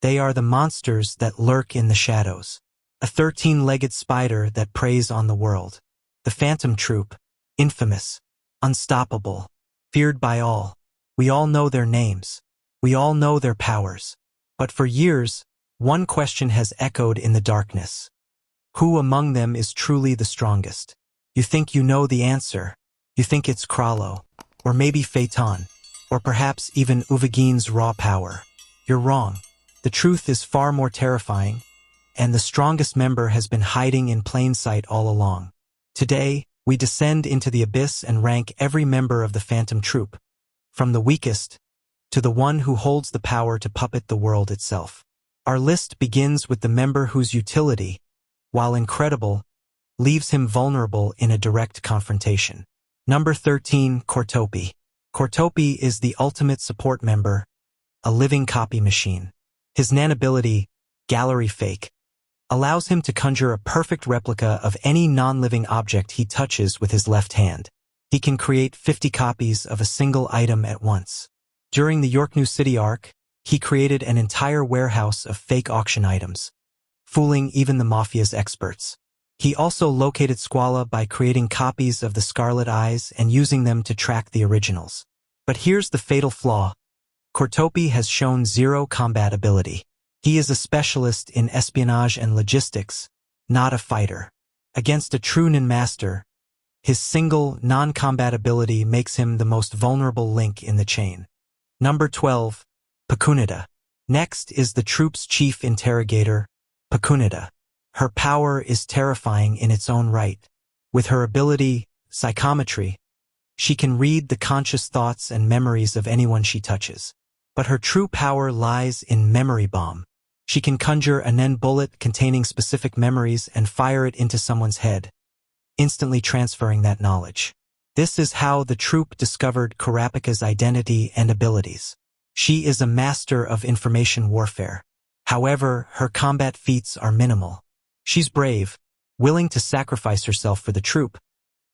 They are the monsters that lurk in the shadows. A 13-legged spider that preys on the world. The Phantom Troupe, infamous, unstoppable, feared by all. We all know their names. We all know their powers. But for years, one question has echoed in the darkness. Who among them is truly the strongest? You think you know the answer. You think it's Chrollo, or maybe Feitan, or perhaps even Uvogin's raw power. You're wrong. The truth is far more terrifying, and the strongest member has been hiding in plain sight all along. Today, we descend into the abyss and rank every member of the Phantom Troupe, from the weakest to the one who holds the power to puppet the world itself. Our list begins with the member whose utility, while incredible, leaves him vulnerable in a direct confrontation. Number 13, Chrollo. Chrollo is the ultimate support member, a living copy machine. His ability, Gallery Fake, allows him to conjure a perfect replica of any non-living object he touches with his left hand. He can create 50 copies of a single item at once. During the York New City arc, he created an entire warehouse of fake auction items, fooling even the Mafia's experts. He also located Squalla by creating copies of the Scarlet Eyes and using them to track the originals. But here's the fatal flaw. Chrollo has shown zero combat ability. He is a specialist in espionage and logistics, not a fighter. Against a true nin master, his single, non-combat ability makes him the most vulnerable link in the chain. Number 12, Pacunita. Next is the troupe's chief interrogator, Pacunita. Her power is terrifying in its own right. With her ability, psychometry, she can read the conscious thoughts and memories of anyone she touches. But her true power lies in memory bomb. She can conjure a nen bullet containing specific memories and fire it into someone's head, instantly transferring that knowledge. This is how the troupe discovered Kurapika's identity and abilities. She is a master of information warfare. However, her combat feats are minimal. She's brave, willing to sacrifice herself for the troupe,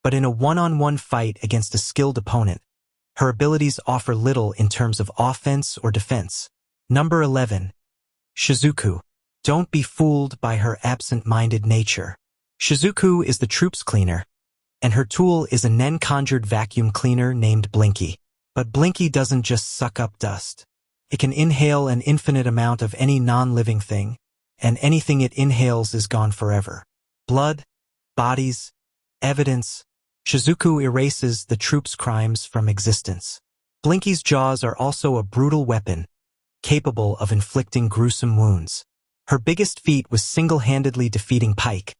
but in a one-on-one fight against a skilled opponent, her abilities offer little in terms of offense or defense. Number 11. Shizuku. Don't be fooled by her absent-minded nature. Shizuku is the troupe's cleaner, and her tool is a nen-conjured vacuum cleaner named Blinky. But Blinky doesn't just suck up dust. It can inhale an infinite amount of any non-living thing, and anything it inhales is gone forever. Blood, bodies, evidence. Shizuku erases the troupe's crimes from existence. Blinky's jaws are also a brutal weapon, capable of inflicting gruesome wounds. Her biggest feat was single-handedly defeating Pike,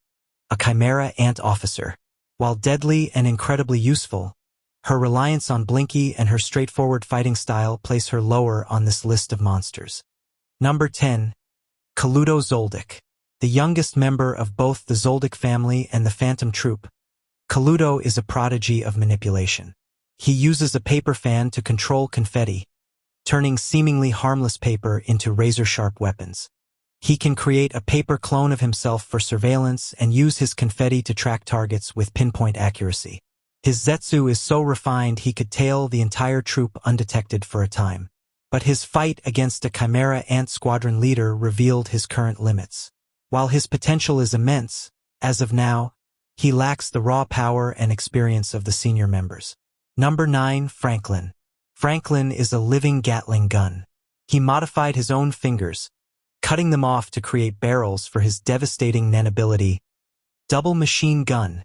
a Chimera Ant officer. While deadly and incredibly useful, her reliance on Blinky and her straightforward fighting style place her lower on this list of monsters. Number 10. Chrollo Lucilfer. The youngest member of both the Lucilfer family and the Phantom Troupe, Chrollo is a prodigy of manipulation. He uses a paper fan to control confetti, turning seemingly harmless paper into razor-sharp weapons. He can create a paper clone of himself for surveillance and use his confetti to track targets with pinpoint accuracy. His zetsu is so refined he could tail the entire troupe undetected for a time. But his fight against a Chimera Ant squadron leader revealed his current limits. While his potential is immense, as of now, he lacks the raw power and experience of the senior members. Number 9. Franklin. Franklin is a living Gatling gun. He modified his own fingers, cutting them off to create barrels for his devastating nen ability, Double Machine Gun.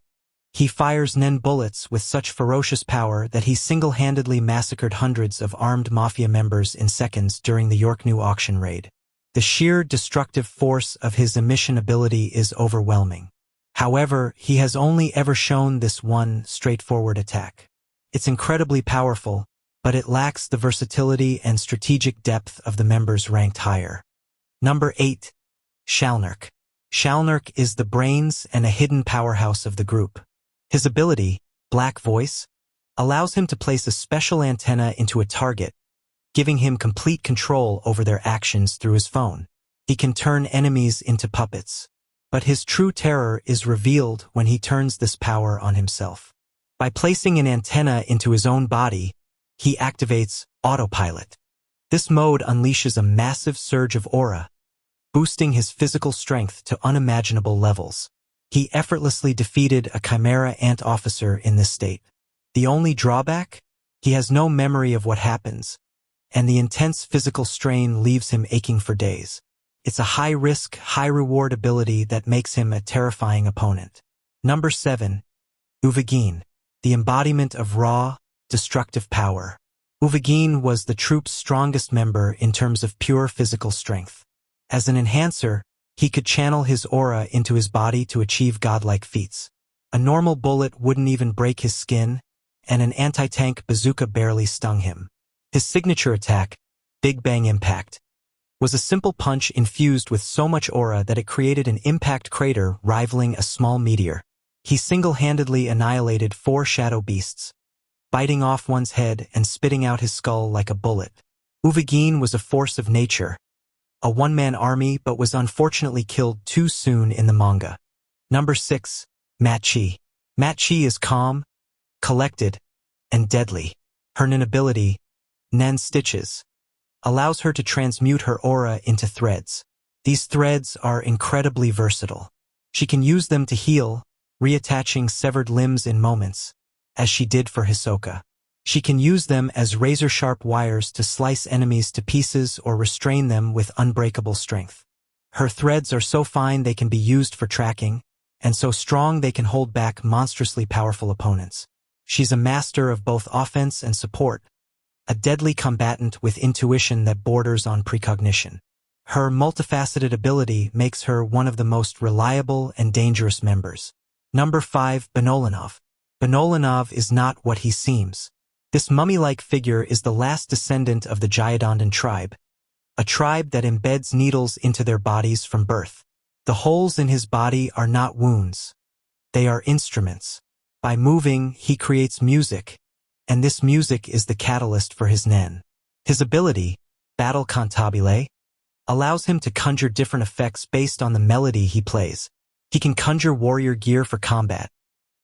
He fires nen bullets with such ferocious power that he single-handedly massacred hundreds of armed mafia members in seconds during the York New auction raid. The sheer destructive force of his emission ability is overwhelming. However, he has only ever shown this one straightforward attack. It's incredibly powerful, but it lacks the versatility and strategic depth of the members ranked higher. Number 8. Shalnirk. Shalnirk is the brains and a hidden powerhouse of the group. His ability, Black Voice, allows him to place a special antenna into a target, giving him complete control over their actions through his phone. He can turn enemies into puppets. But his true terror is revealed when he turns this power on himself. By placing an antenna into his own body, he activates autopilot. This mode unleashes a massive surge of aura, boosting his physical strength to unimaginable levels. He effortlessly defeated a Chimera Ant officer in this state. The only drawback? He has no memory of what happens, and the intense physical strain leaves him aching for days. It's a high-risk, high-reward ability that makes him a terrifying opponent. Number 7. Uvogin, the embodiment of raw, destructive power. Uvogin was the troupe's strongest member in terms of pure physical strength. As an enhancer, he could channel his aura into his body to achieve godlike feats. A normal bullet wouldn't even break his skin, and an anti-tank bazooka barely stung him. His signature attack, Big Bang Impact, was a simple punch infused with so much aura that it created an impact crater rivaling a small meteor. He single-handedly annihilated 4 shadow beasts, biting off one's head and spitting out his skull like a bullet. Uvogin was a force of nature, a one-man army, but was unfortunately killed too soon in the manga. Number 6. Matchi. Matchi is calm, collected, and deadly. Her nin ability, Nen Stitches, allows her to transmute her aura into threads. These threads are incredibly versatile. She can use them to heal, reattaching severed limbs in moments, as she did for Hisoka. She can use them as razor-sharp wires to slice enemies to pieces or restrain them with unbreakable strength. Her threads are so fine they can be used for tracking, and so strong they can hold back monstrously powerful opponents. She's a master of both offense and support, a deadly combatant with intuition that borders on precognition. Her multifaceted ability makes her one of the most reliable and dangerous members. Number 5. Benolanov. Benolanov is not what he seems. This mummy-like figure is the last descendant of the Ryodan tribe, a tribe that embeds needles into their bodies from birth. The holes in his body are not wounds. They are instruments. By moving, he creates music, and this music is the catalyst for his nen. His ability, Battle Cantabile, allows him to conjure different effects based on the melody he plays. He can conjure warrior gear for combat,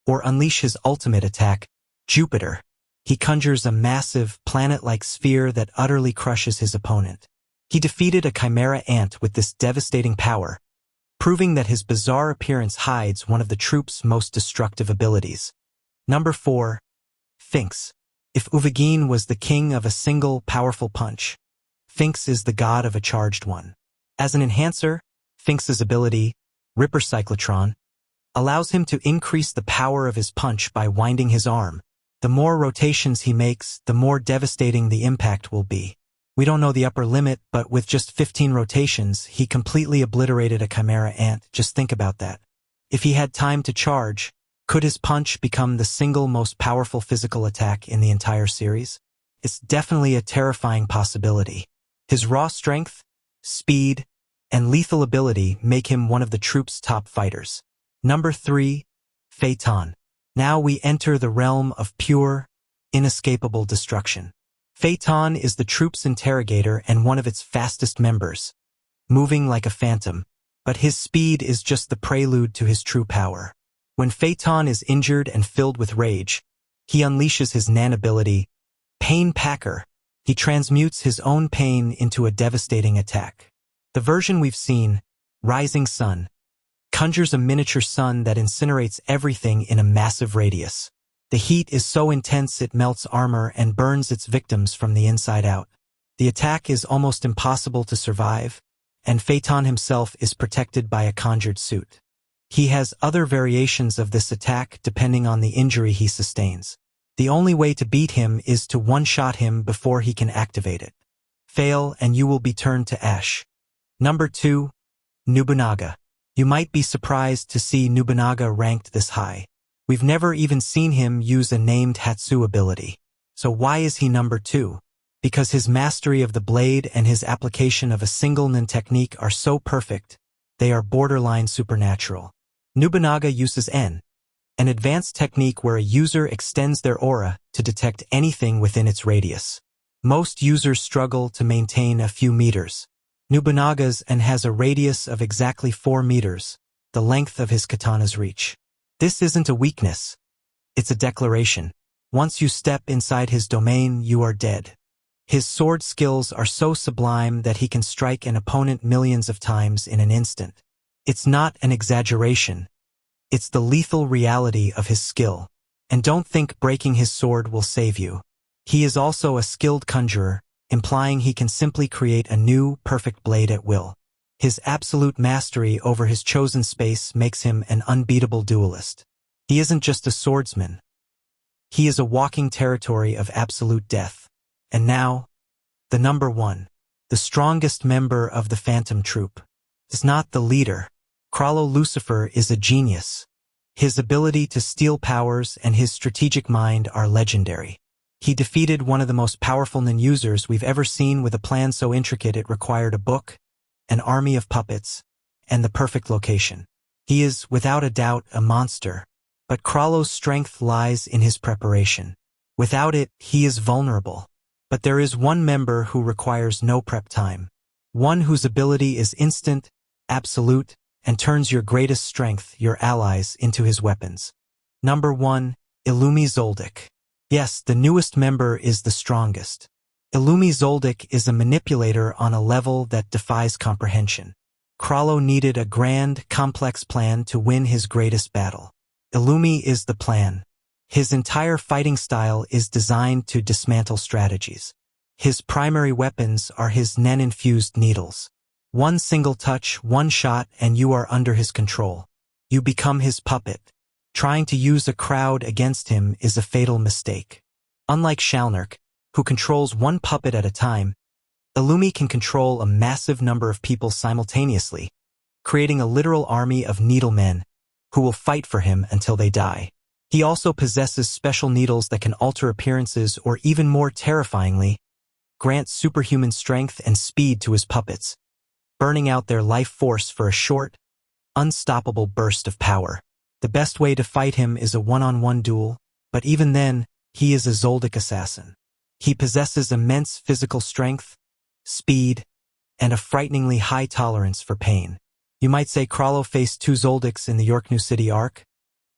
or unleash his ultimate attack, Jupiter. He conjures a massive, planet-like sphere that utterly crushes his opponent. He defeated a Chimera Ant with this devastating power, proving that his bizarre appearance hides one of the troupe's most destructive abilities. Number 4. Phinks. If Uvogin was the king of a single, powerful punch, Phinks is the god of a charged one. As an enhancer, Phinks's ability, Ripper Cyclotron, allows him to increase the power of his punch by winding his arm. The more rotations he makes, the more devastating the impact will be. We don't know the upper limit, but with just 15 rotations, he completely obliterated a Chimera Ant. Just think about that. If he had time to charge, could his punch become the single most powerful physical attack in the entire series? It's definitely a terrifying possibility. His raw strength, speed, and lethal ability make him one of the troupe's top fighters. Number 3. Feitan. Now we enter the realm of pure, inescapable destruction. Feitan is the troupe's interrogator and one of its fastest members, moving like a phantom, but his speed is just the prelude to his true power. When Feitan is injured and filled with rage, he unleashes his Nan ability, Pain Packer. He transmutes his own pain into a devastating attack. The version we've seen, Rising Sun, conjures a miniature sun that incinerates everything in a massive radius. The heat is so intense it melts armor and burns its victims from the inside out. The attack is almost impossible to survive, and Feitan himself is protected by a conjured suit. He has other variations of this attack depending on the injury he sustains. The only way to beat him is to one-shot him before he can activate it. Fail and you will be turned to ash. Number 2. Nobunaga. You might be surprised to see Nobunaga ranked this high. We've never even seen him use a named Hatsu ability. So why is he number 2? Because his mastery of the blade and his application of a single nin technique are so perfect, they are borderline supernatural. Nobunaga uses an advanced technique where a user extends their aura to detect anything within its radius. Most users struggle to maintain a few meters. Nobunaga's has a radius of exactly 4 meters, the length of his katana's reach. This isn't a weakness. It's a declaration. Once you step inside his domain, you are dead. His sword skills are so sublime that he can strike an opponent millions of times in an instant. It's not an exaggeration. It's the lethal reality of his skill. And don't think breaking his sword will save you. He is also a skilled conjurer, implying he can simply create a new, perfect blade at will. His absolute mastery over his chosen space makes him an unbeatable duelist. He isn't just a swordsman. He is a walking territory of absolute death. And now, the number one, the strongest member of the Phantom Troupe, is not the leader. Chrollo Lucilfer is a genius. His ability to steal powers and his strategic mind are legendary. He defeated one of the most powerful ninjutsus we've ever seen with a plan so intricate it required a book, an army of puppets, and the perfect location. He is, without a doubt, a monster, but Chrollo's strength lies in his preparation. Without it, he is vulnerable. But there is one member who requires no prep time. One whose ability is instant, absolute, and turns your greatest strength, your allies, into his weapons. Number 1. Illumi Zoldyck. Yes, the newest member is the strongest. Illumi Zoldyck is a manipulator on a level that defies comprehension. Chrollo needed a grand, complex plan to win his greatest battle. Illumi is the plan. His entire fighting style is designed to dismantle strategies. His primary weapons are his nen-infused needles. One single touch, one shot, and you are under his control. You become his puppet. Trying to use a crowd against him is a fatal mistake. Unlike Shalnark, who controls one puppet at a time, Illumi can control a massive number of people simultaneously, creating a literal army of needlemen who will fight for him until they die. He also possesses special needles that can alter appearances or, even more terrifyingly, grant superhuman strength and speed to his puppets, burning out their life force for a short, unstoppable burst of power. The best way to fight him is a one-on-one duel, but even then, he is a Zoldyck assassin. He possesses immense physical strength, speed, and a frighteningly high tolerance for pain. You might say Chrollo faced 2 Zoldicks in the York New City arc,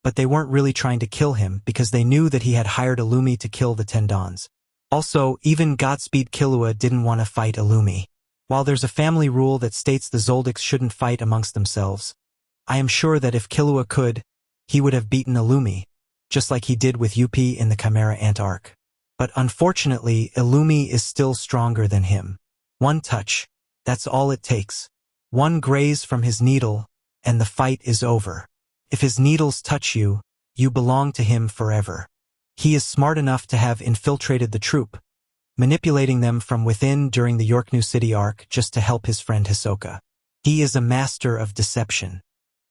but they weren't really trying to kill him because they knew that he had hired Illumi to kill the Tendons. Also, even Godspeed Killua didn't want to fight Illumi. While there's a family rule that states the Zoldicks shouldn't fight amongst themselves, I am sure that if Killua could, he would have beaten Illumi, just like he did with Yuppie in the Chimera Ant arc. But unfortunately, Illumi is still stronger than him. One touch, that's all it takes. One graze from his needle, and the fight is over. If his needles touch you, you belong to him forever. He is smart enough to have infiltrated the troupe, manipulating them from within during the York New City arc just to help his friend Hisoka. He is a master of deception.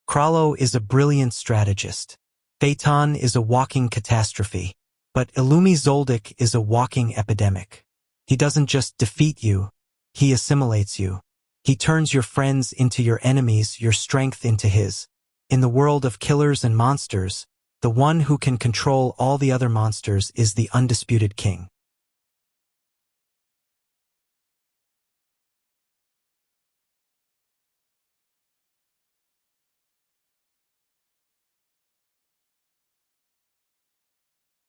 Chrollo is a brilliant strategist. Feitan is a walking catastrophe. But Illumi Zoldyck is a walking epidemic. He doesn't just defeat you, he assimilates you. He turns your friends into your enemies, your strength into his. In the world of killers and monsters, the one who can control all the other monsters is the undisputed king.